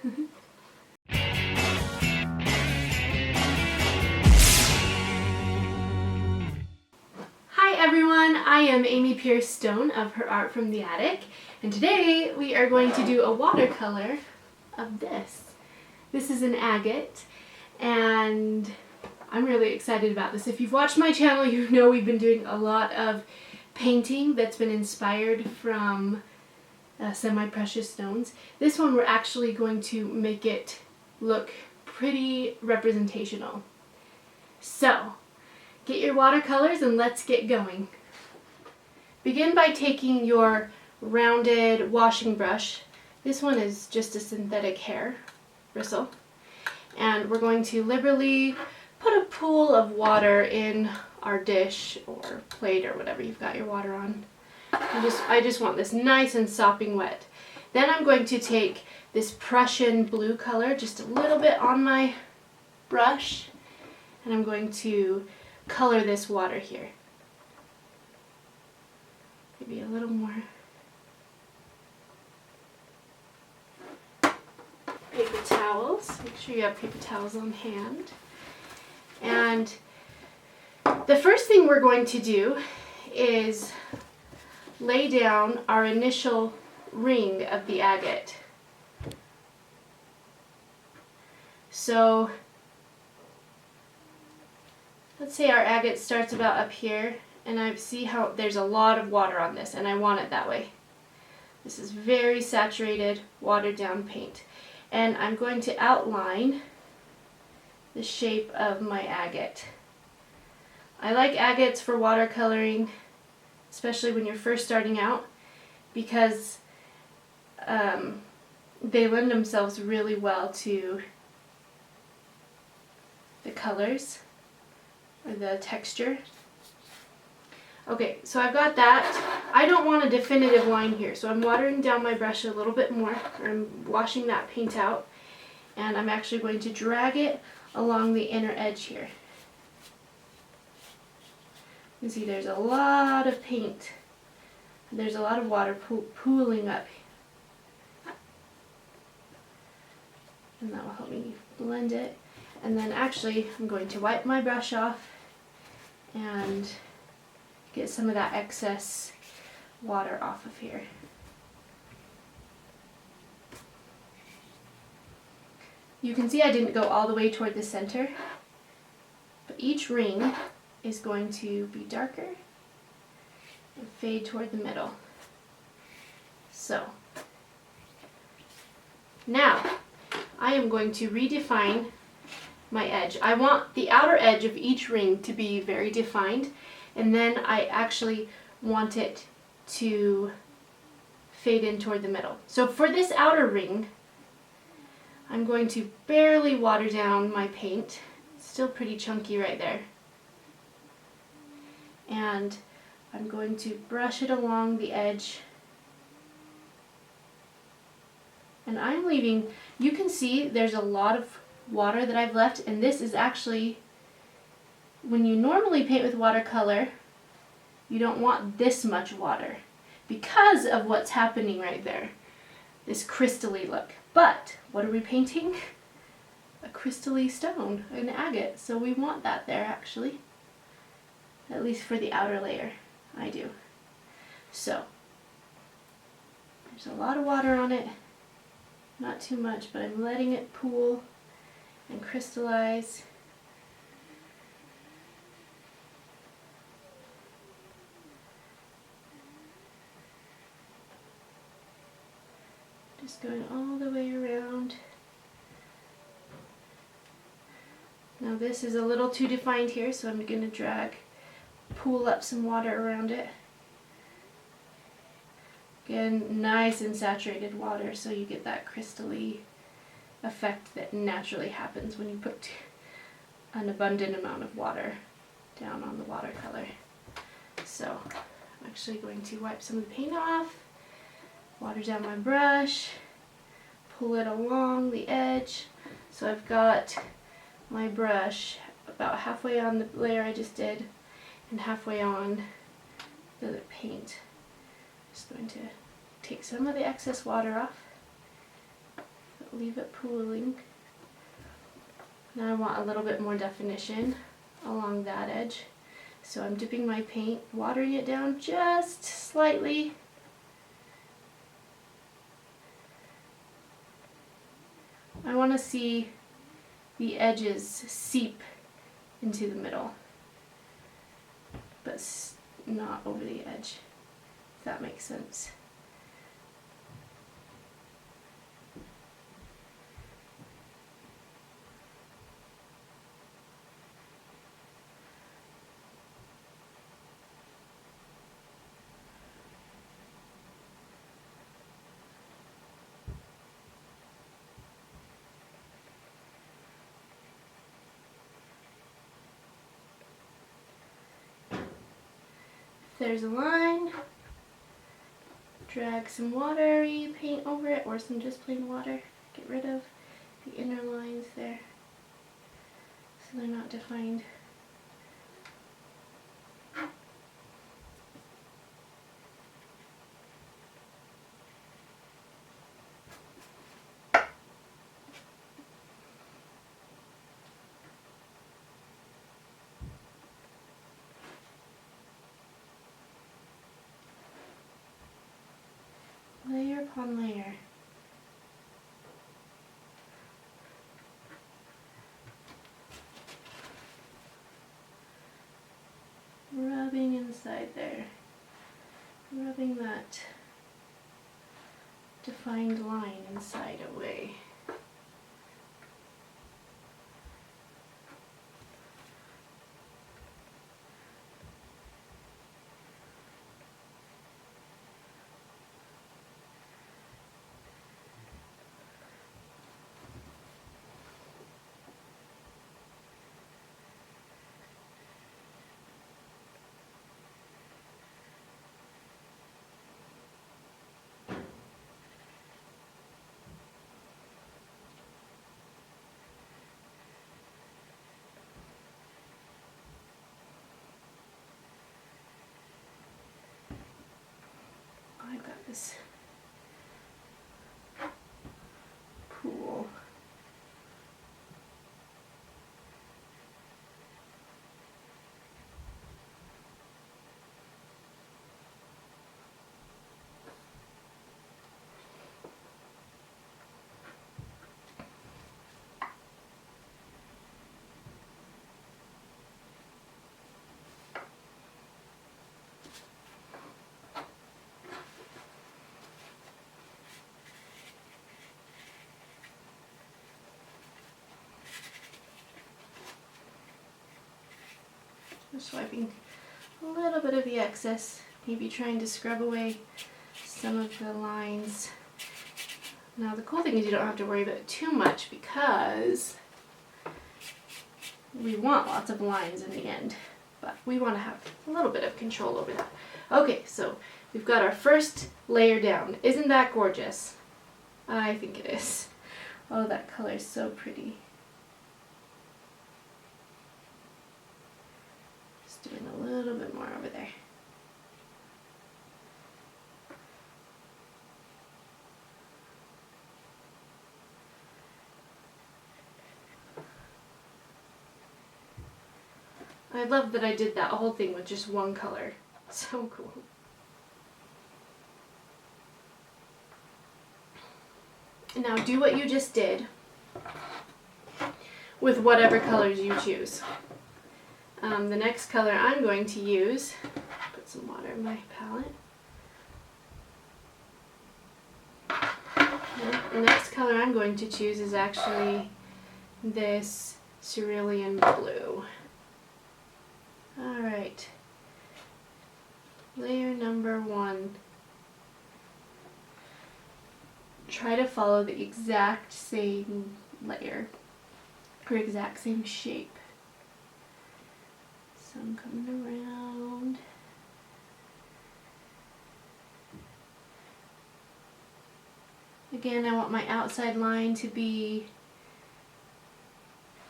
Hi everyone, I am Amy Pierce Stone of Her Art from the Attic, and today we are going to do a watercolor of this. This is an agate, and I'm really excited about this. If you've watched my channel, you know we've been doing a lot of painting that's been inspired from semi-precious stones. This one we're actually going to make it look pretty representational. So, get your watercolors and let's get going. Begin by taking your rounded washing brush. This one is just a synthetic hair bristle. And we're going to liberally put a pool of water in our dish or plate or whatever you've got your water on. I just want this nice and sopping wet. Then I'm going to take this Prussian blue color, just a little bit on my brush, and I'm going to color this water here. Maybe a little more. Paper towels. Make sure you have paper towels on hand. And the first thing we're going to do is lay down our initial ring of the agate. So let's say our agate starts about up here, and I see how there's a lot of water on this, and I want it that way. This is very saturated, watered down paint. And I'm going to outline the shape of my agate. I like agates for watercoloring, especially when you're first starting out, because they lend themselves really well to the colors or the texture. Okay, so I've got that. I don't want a definitive line here, so I'm watering down my brush a little bit more. I'm washing that paint out, and I'm actually going to drag it along the inner edge here. You can see there's a lot of paint. There's a lot of water pooling up. And that will help me blend it. And then actually I'm going to wipe my brush off and get some of that excess water off of here. You can see I didn't go all the way toward the center, but each ring is going to be darker and fade toward the middle. So, now I am going to redefine my edge. I want the outer edge of each ring to be very defined, and then I actually want it to fade in toward the middle. So for this outer ring, I'm going to barely water down my paint. It's still pretty chunky right there. And I'm going to brush it along the edge. And I'm leaving, you can see there's a lot of water that I've left, and this is actually, when you normally paint with watercolor, you don't want this much water because of what's happening right there, this crystally look. But what are we painting? A crystally stone, an agate, so we want that there actually. At least for the outer layer, I do. So, there's a lot of water on it, not too much, but I'm letting it pool and crystallize. Just going all the way around. Now this is a little too defined here, so I'm going to pool up some water around it. Again, nice and saturated water, so you get that crystally effect that naturally happens when you put an abundant amount of water down on the watercolor. So I'm actually going to wipe some of the paint off, water down my brush, pull it along the edge. So I've got my brush about halfway on the layer I just did and halfway on the paint. Just going to take some of the excess water off, leave it pooling. Now I want a little bit more definition along that edge. So I'm dipping my paint, watering it down just slightly. I want to see the edges seep into the middle, but not over the edge, if that makes sense. There's a line, drag some watery paint over it, or some just plain water. Get rid of the inner lines there so they're not defined. Layer upon layer. Rubbing inside there. Rubbing that defined line inside away. I've got this pool. Just wiping a little bit of the excess, maybe trying to scrub away some of the lines. Now the cool thing is you don't have to worry about it too much because we want lots of lines in the end, but we want to have a little bit of control over that. Okay, so we've got our first layer down. Isn't that gorgeous? I think it is. Oh, that color is so pretty. Doing a little bit more over there. I love that I did that whole thing with just one color. So cool. Now do what you just did with whatever colors you choose. The next color I'm going to use, put some water in my palette. The next color I'm going to choose is actually this Cerulean blue. Alright, layer number 1. Try to follow the exact same layer, or exact same shape. So I'm coming around. Again, I want my outside line to be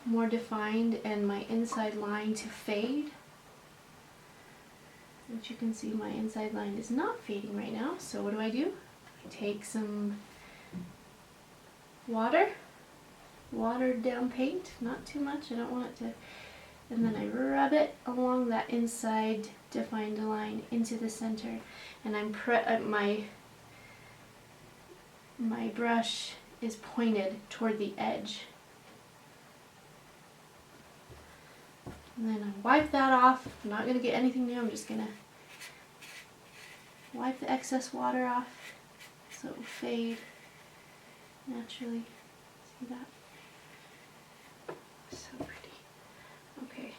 more defined and my inside line to fade. As you can see, my inside line is not fading right now, so what do? I take some watered down paint, not too much, I don't want it to, and then I rub it along that inside defined line into the center, and my brush is pointed toward the edge. And then I wipe that off. I'm not going to get anything new, I'm just going to wipe the excess water off so it will fade naturally. See that? So pretty. Okay.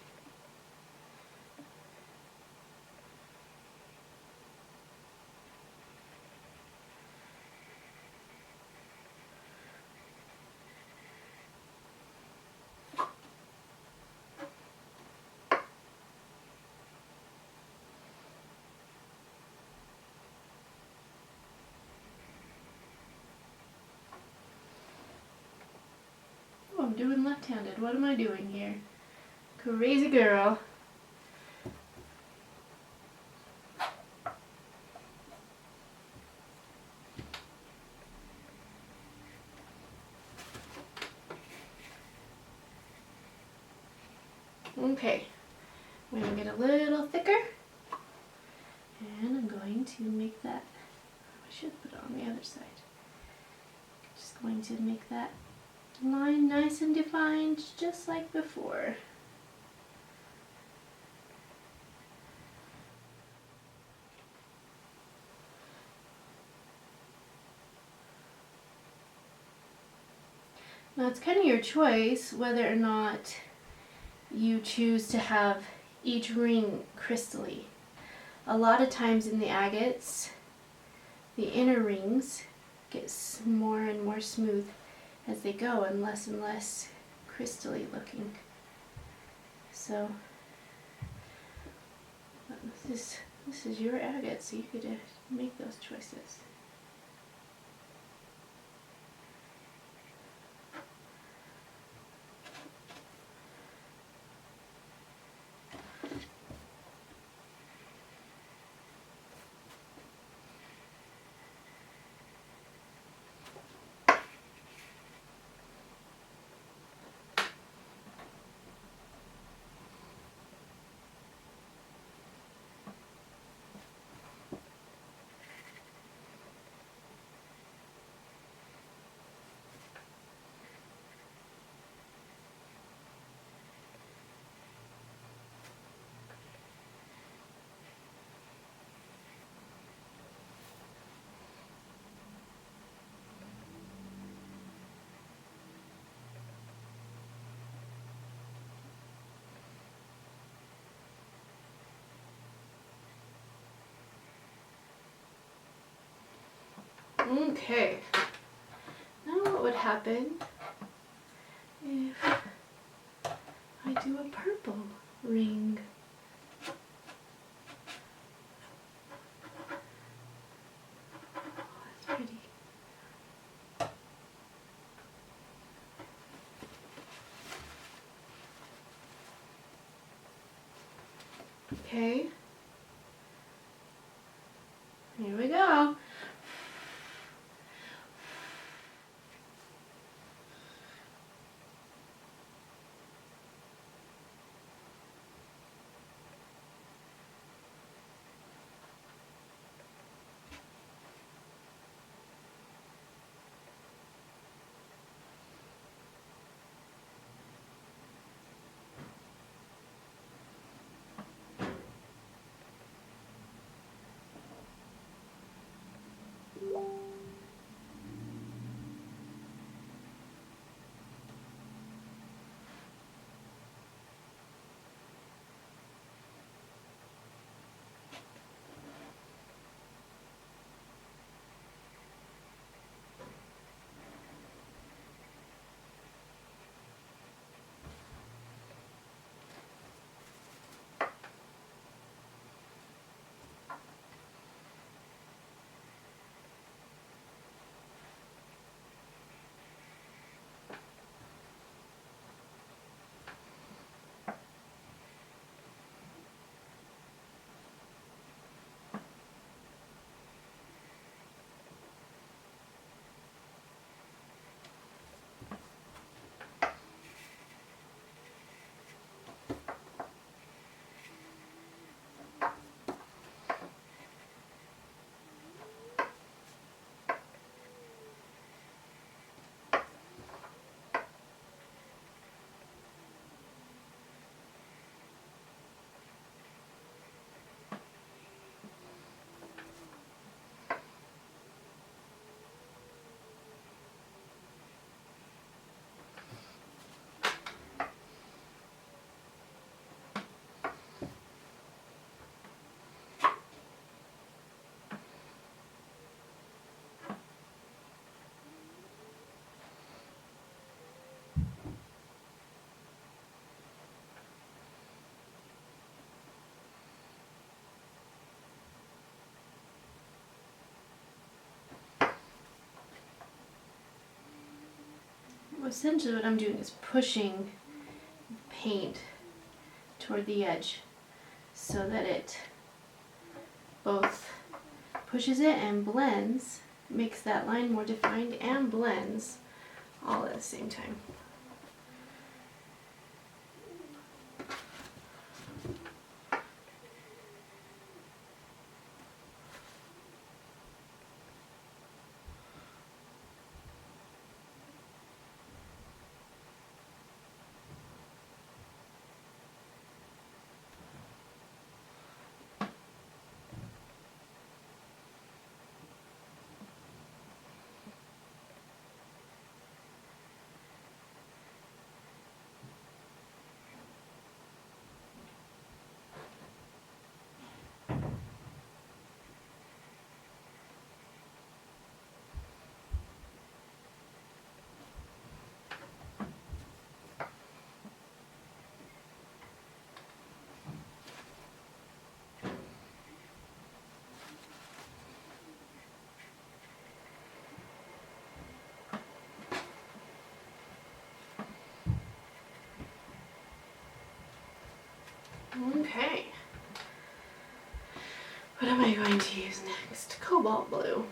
Oh, I'm doing left-handed. What am I doing here? Crazy girl. Okay, I'm going to get a little thicker, and I'm going to make that, I should put it on the other side. Just going to make that line nice and defined, just like before. Now it's kind of your choice whether or not you choose to have each ring crystally. A lot of times in the agates, the inner rings get more and more smooth as they go and less crystally looking. So this is your agate, so you could make those choices. Okay, now what would happen if I do a purple ring? Oh, that's pretty. Okay, here we go. essentially what I'm doing is pushing paint toward the edge so that it both pushes it and blends, makes that line more defined and blends all at the same time. Okay. What am I going to use next? Cobalt blue.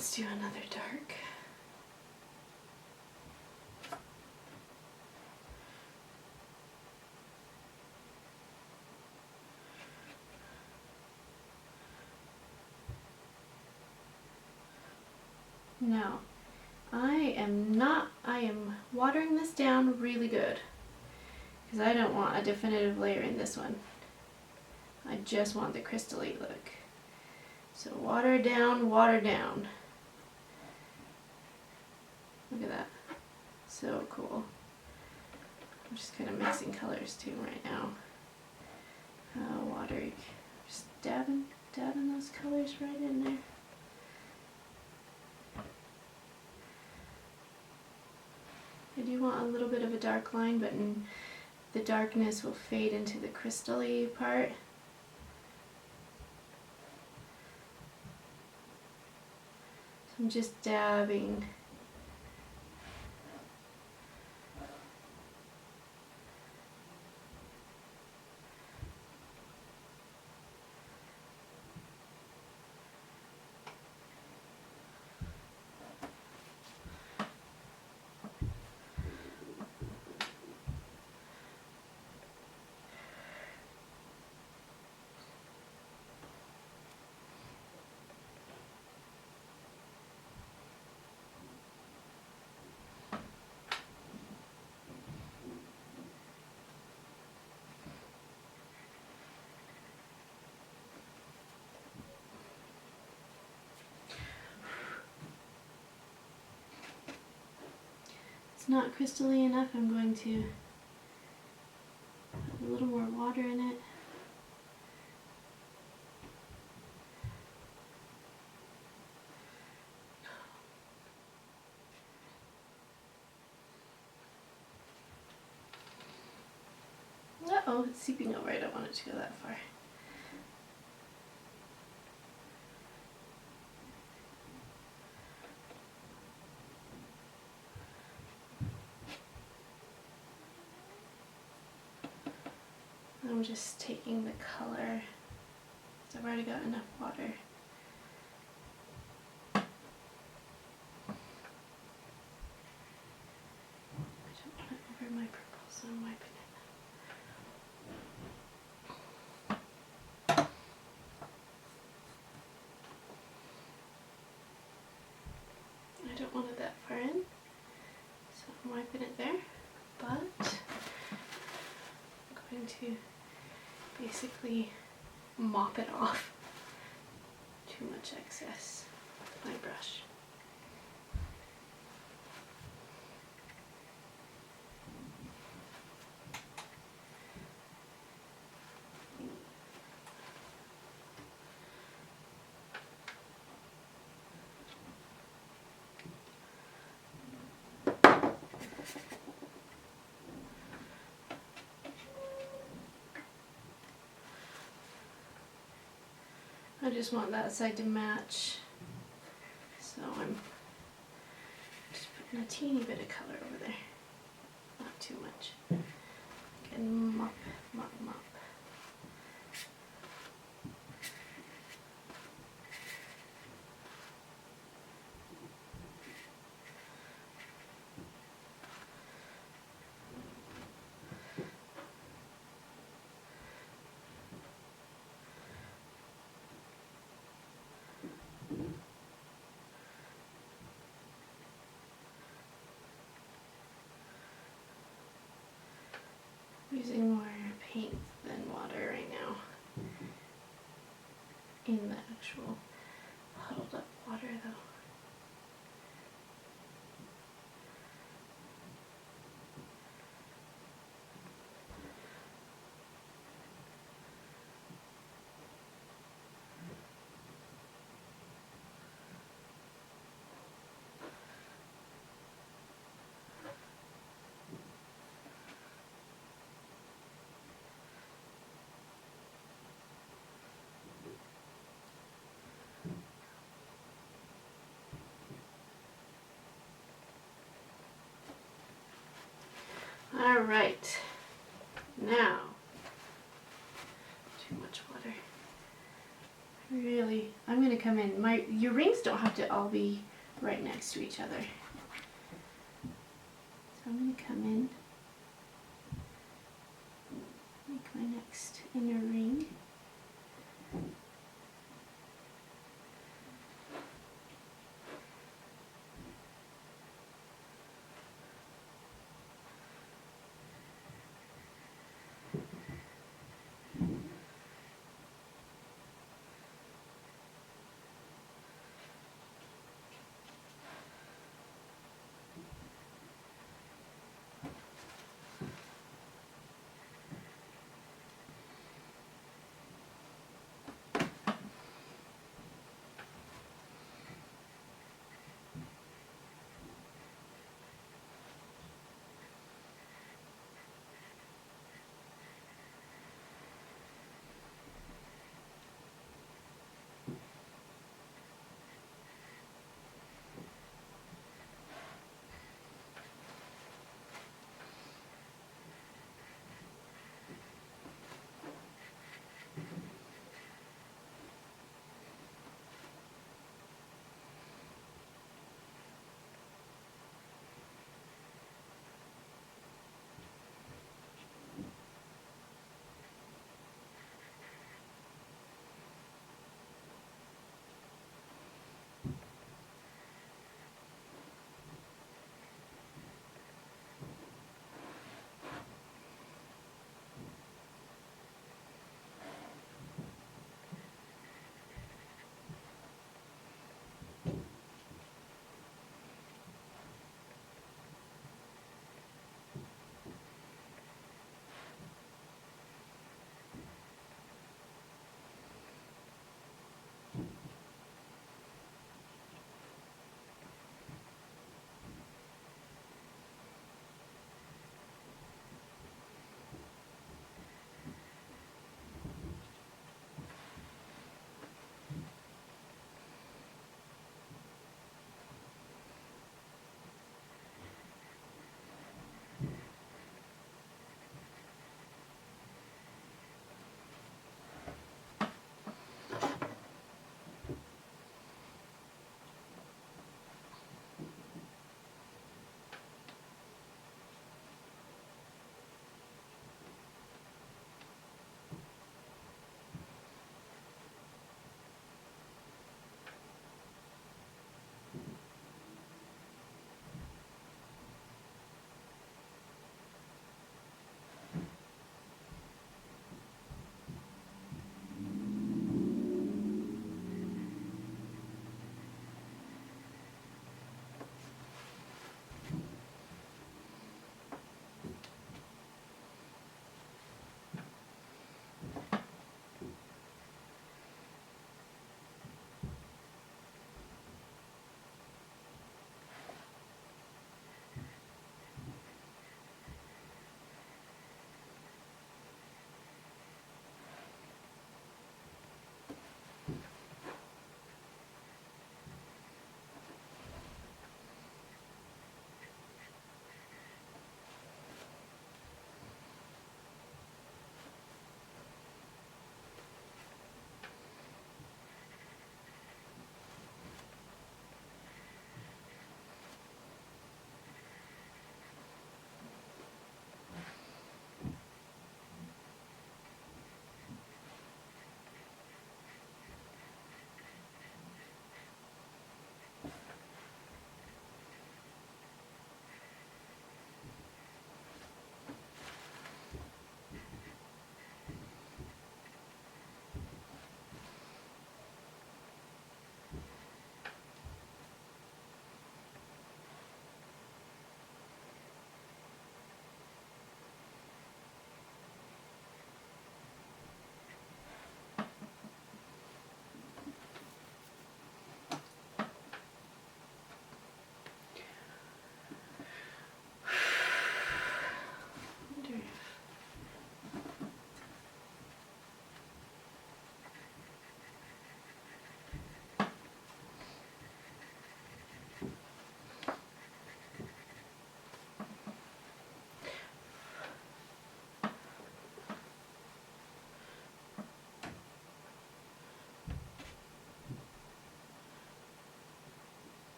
Let's do another dark. Now, I am watering this down really good because I don't want a definitive layer in this one. I just want the crystally look. So water down, water down. Look at that. So cool. I'm just kind of mixing colors too right now. Water, just dabbing those colors right in there. I do want a little bit of a dark line, but the darkness will fade into the crystal-y part. So I'm just dabbing. It's not crystally enough. I'm going to put a little more water in it. Uh-oh, it's seeping over. I don't want it to go that far. I'm just taking the color, because I've already got enough water. I don't want it over my purple, so I'm wiping it. I don't want it that far in, so I'm wiping it there, but I'm going to basically mop it off too much excess with my brush. I just want that side to match, so I'm just putting a teeny bit of color over there, not too much. And mop, mop, mop. Using more paint than water right now in the actual huddled up water though. All right, now, too much water. Really, I'm gonna come in. Your rings don't have to all be right next to each other. So I'm gonna come in, make my next inner ring.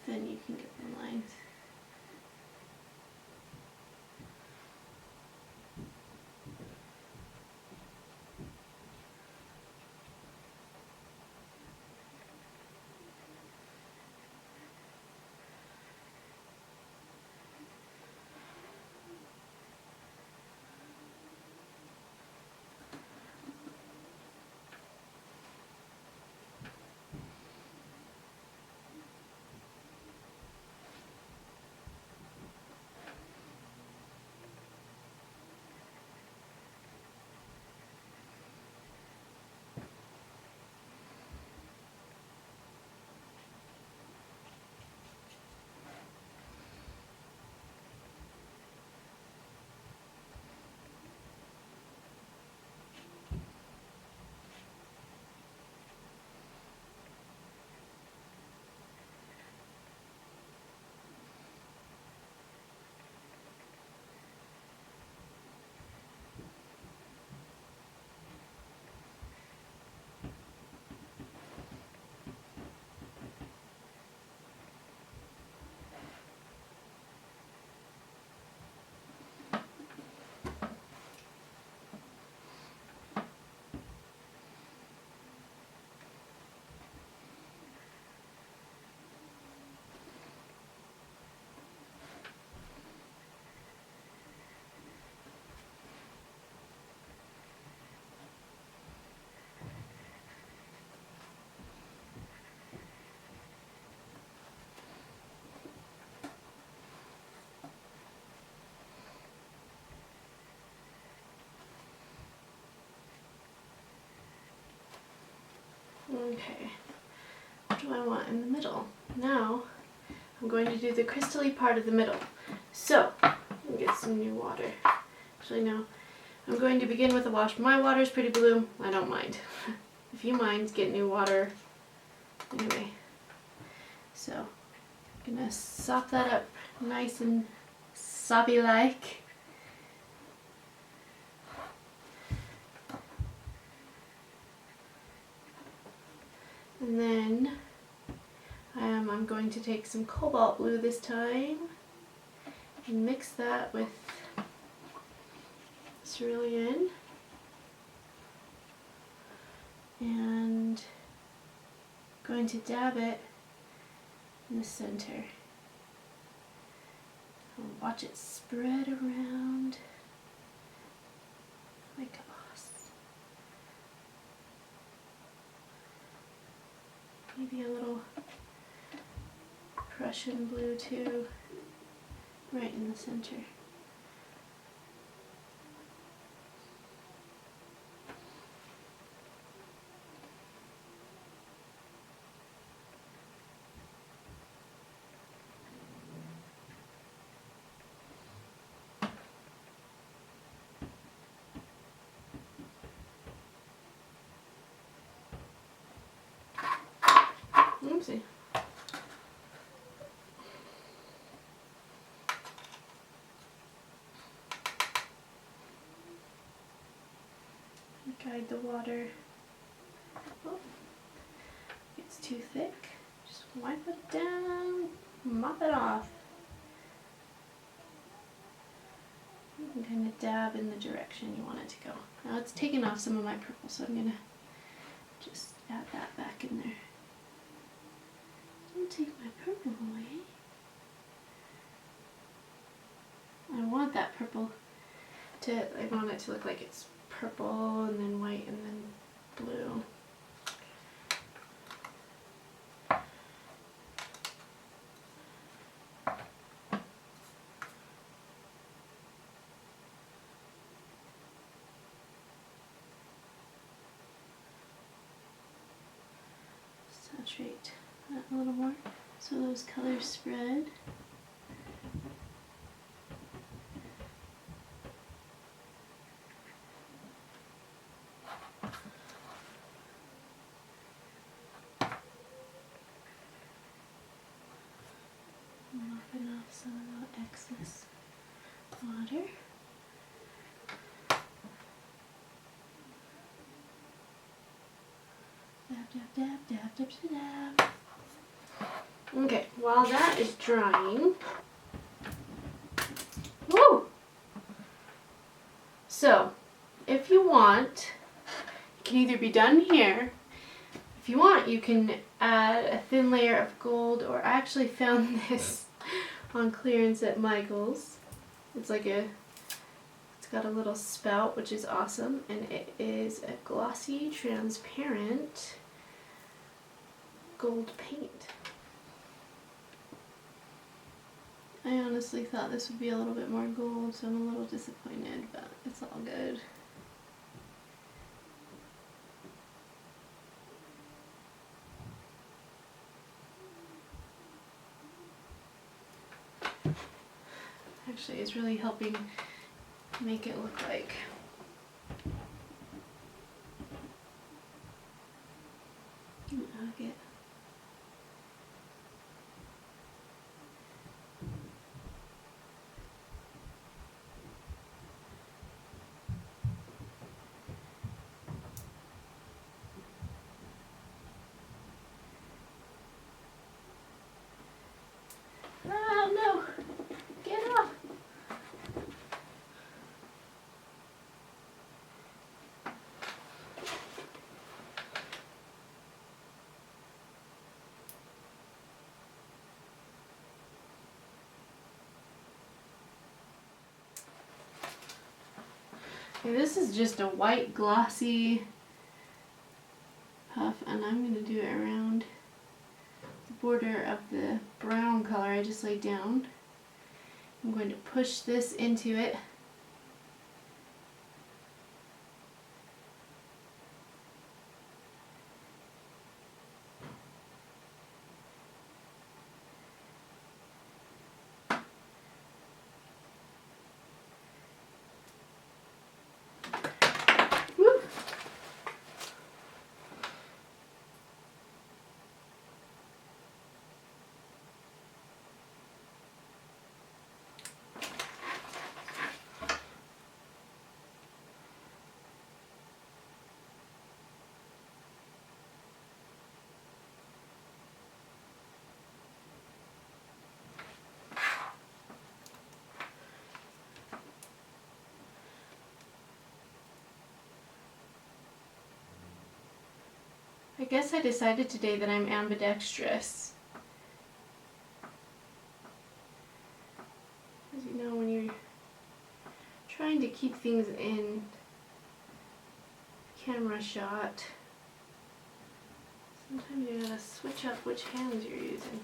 then you can get the lines. Okay, what do I want in the middle? Now I'm going to do the crystally part of the middle. So, let me get some new water. Actually no, I'm going to begin with a wash. My water is pretty blue, I don't mind. If you mind, get new water. Anyway, so I'm gonna sop that up nice and soppy like. And then I'm going to take some Cobalt blue this time and mix that with Cerulean and going to dab it in the center. I'll watch it spread around like gloss. Maybe a little Prussian blue too, right in the center. Oopsie. Guide the water. Oh, it's too thick. Just wipe it down, mop it off. You can kind of dab in the direction you want it to go. Now it's taken off some of my purple, so I'm gonna just add that back in there. Don't take my purple away. I want that purple I want it to look like it's purple and then white and then blue. Saturate that a little more so those colors spread. Mopping off some of the excess water. Dab, dab, dab, dab, dab, dab. Okay, while that is drying, woo! So, if you want, it can either be done here. If you want, you can add a thin layer of gold, or I actually found this on clearance at Michael's. It's like it's got a little spout, which is awesome, and it is a glossy, transparent gold paint. I honestly thought this would be a little bit more gold, so I'm a little disappointed, but it's all good. Actually, it's really helping make it look like an agate. Ah, no! Get off! Okay, this is just a white glossy puff, and I'm going to do it around the border of the brown color I just laid down. I'm going to push this into it. Woo! I guess I decided today that I'm ambidextrous. As you know, when you're trying to keep things in camera shot, sometimes you gotta switch up which hands you're using.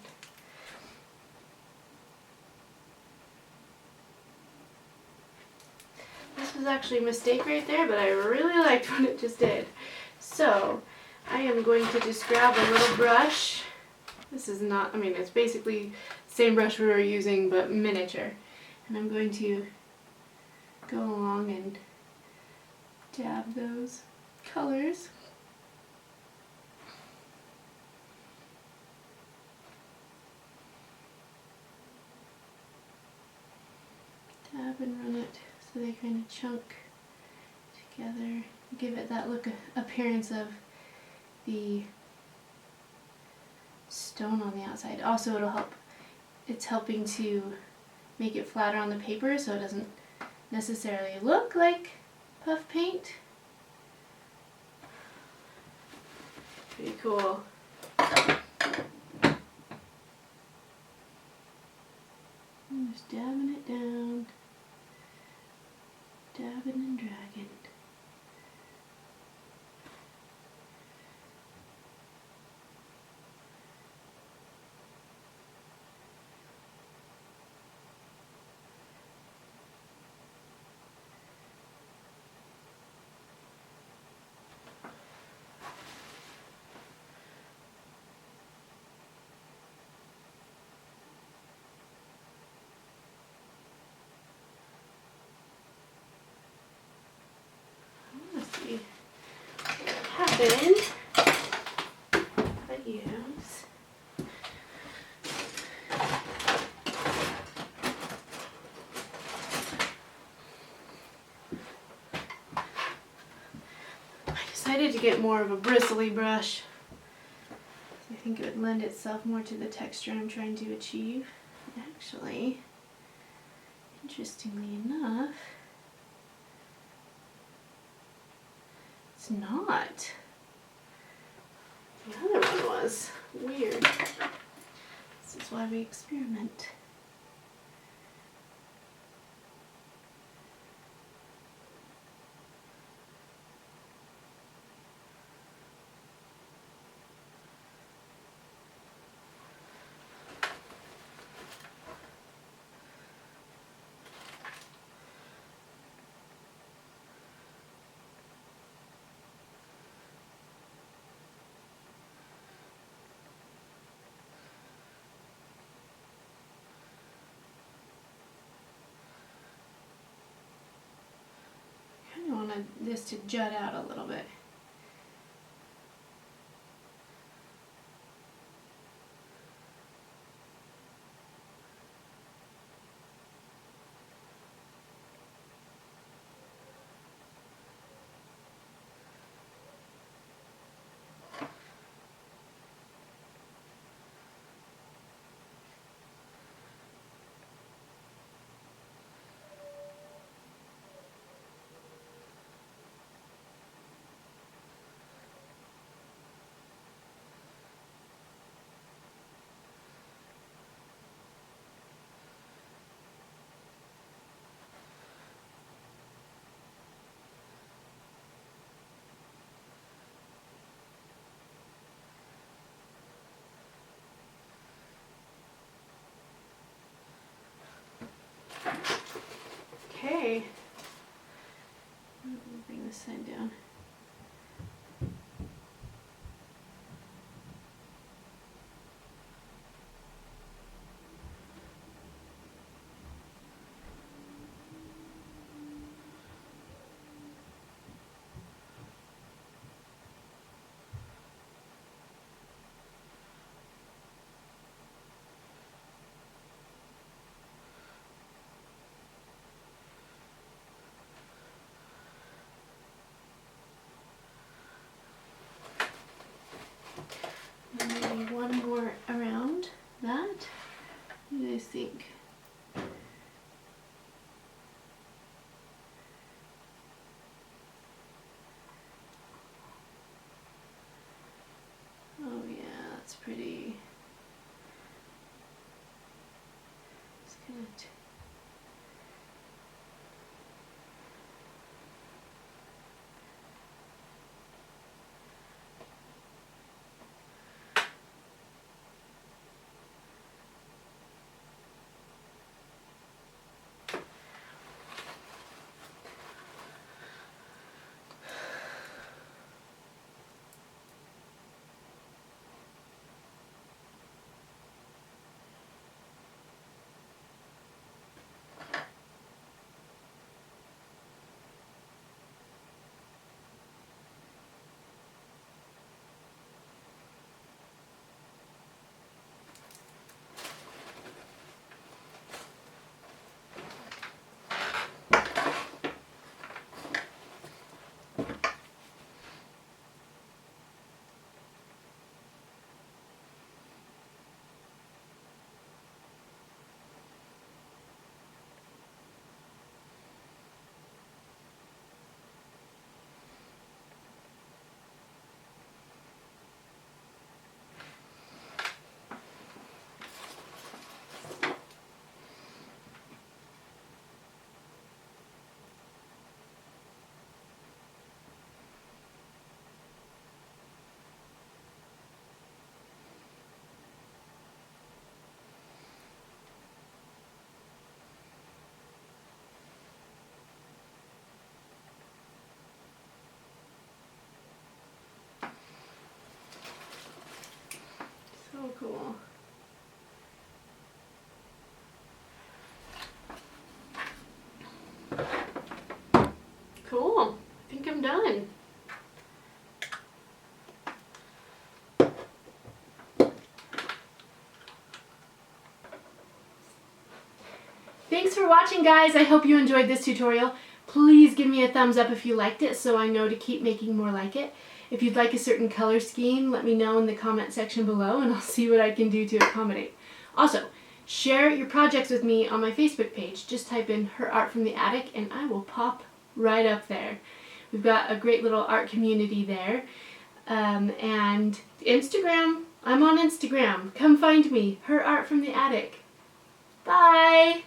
This was actually a mistake right there, but I really liked what it just did. So, I am going to just grab a little brush. This is not, I mean, it's basically the same brush we were using, but miniature. And I'm going to go along and dab those colors. Dab and run it so they kind of chunk together. Give it that look, appearance of the stone on the outside. Also, it'll help, it's helping to make it flatter on the paper so it doesn't necessarily look like puff paint. Pretty cool. I'm just dabbing it down, dabbing and dragging. See what happened. I use I decided to get more of a bristly brush. I think it would lend itself more to the texture I'm trying to achieve. Actually, interestingly enough, it's not. The other one was. Weird. This is why we experiment. I wanted this to jut out a little bit. Okay, let me bring this side down. Maybe one more around that. What do you guys think? Oh yeah, that's pretty. Just gonna so cool. Cool. I think I'm done. Thanks for watching, guys. I hope you enjoyed this tutorial. Please give me a thumbs up if you liked it so I know to keep making more like it. If you'd like a certain color scheme, let me know in the comment section below and I'll see what I can do to accommodate. Also, share your projects with me on my Facebook page. Just type in Her Art from the Attic and I will pop right up there. We've got a great little art community there. And Instagram, I'm on Instagram. Come find me, Her Art from the Attic. Bye!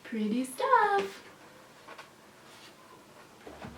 Pretty stuff.